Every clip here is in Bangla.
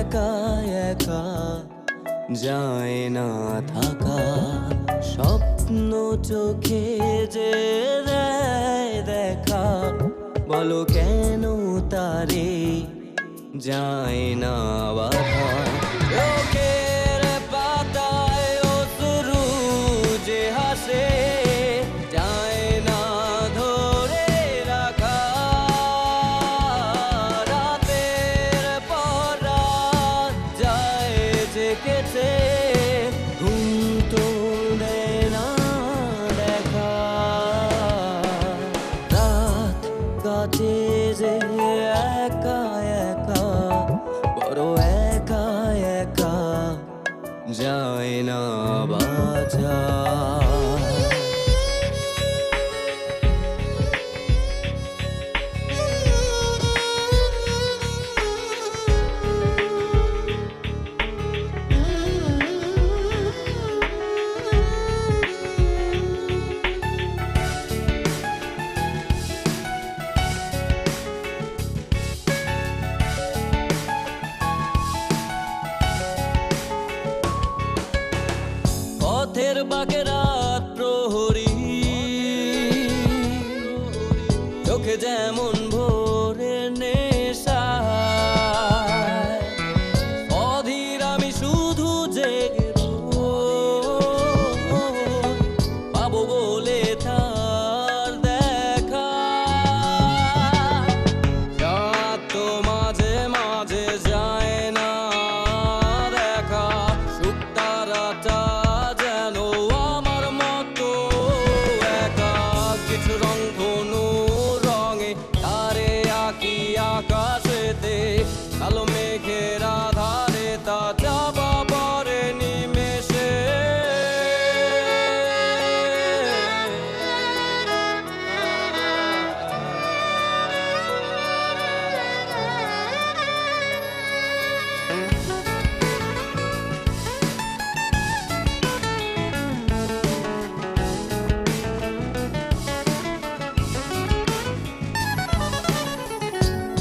একা একা যায় না থাকা। স্বপ্ন চোখে যে দেয় দেখা, বলো কেন তারে যায় না বাধা। চোখের পাতায় অশ্রু যে হাসে, যায় না ধরে রাখা। রাতের পর রাত যায় যে কেটে, ঘুম তো দেয় না দেখা। রাত কাটে যে একা একা, বড় একা একা যায় না বাঁচা। পথের বাঁকে রাত প্রহরী, চোখে যেমন ভোরের নেশা। অধীর আমি শুধু জেগে পাবো বলে তার দেখা। রাত তো মাঝে মাঝে যায় না দেখা, সুখ তারাটা আকাশেতে কালো মেঘের আধারে তা চাপা পড়ে নিমেষে।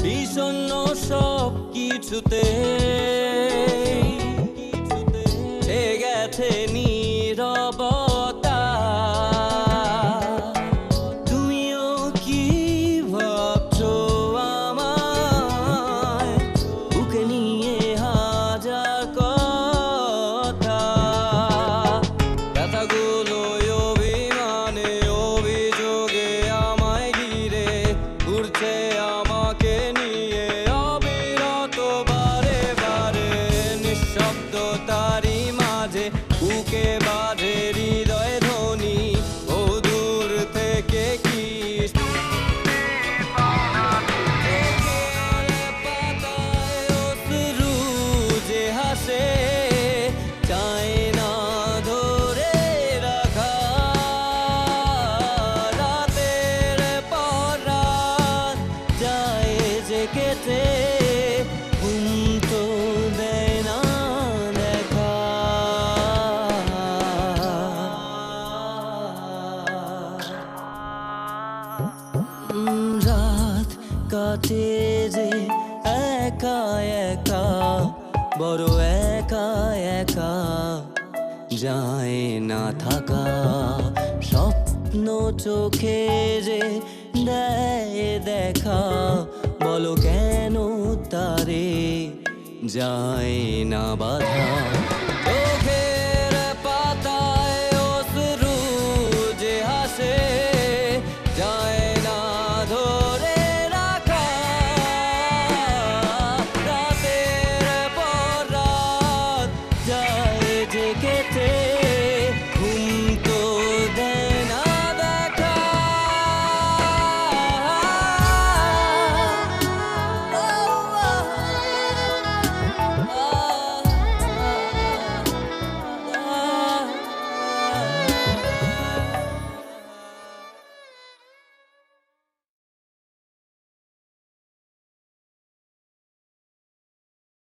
বিষণ্ণ সব কিছুতে গেছে নীরবতা। তুমিও কি ভাবছো আমায়, বুকে নিয়ে হাজার কথা। ব্যথাগুলো অভিমানে অভিযোগে আমায় ঘিরে ঘুরছে, আমাকে নিয়ে অবিরত বারে বারে। নিঃশব্দতারই মাঝে বুকে বাঁধে হৃদয় ধ্বনি, ও দূর থেকে কি পাতায় অশ্রু যে হাসে, চায় না ধরে রাখা। রাতের পর রাত যায় যে কেটে, ঘুম তো দেয় না দেখা। রাত কাটে যে একা একা, বড় একা একা যায় না থাকা। স্বপ্ন চোখে যে দেয় দেখা, বলো কেন তারে যায় না বাধা।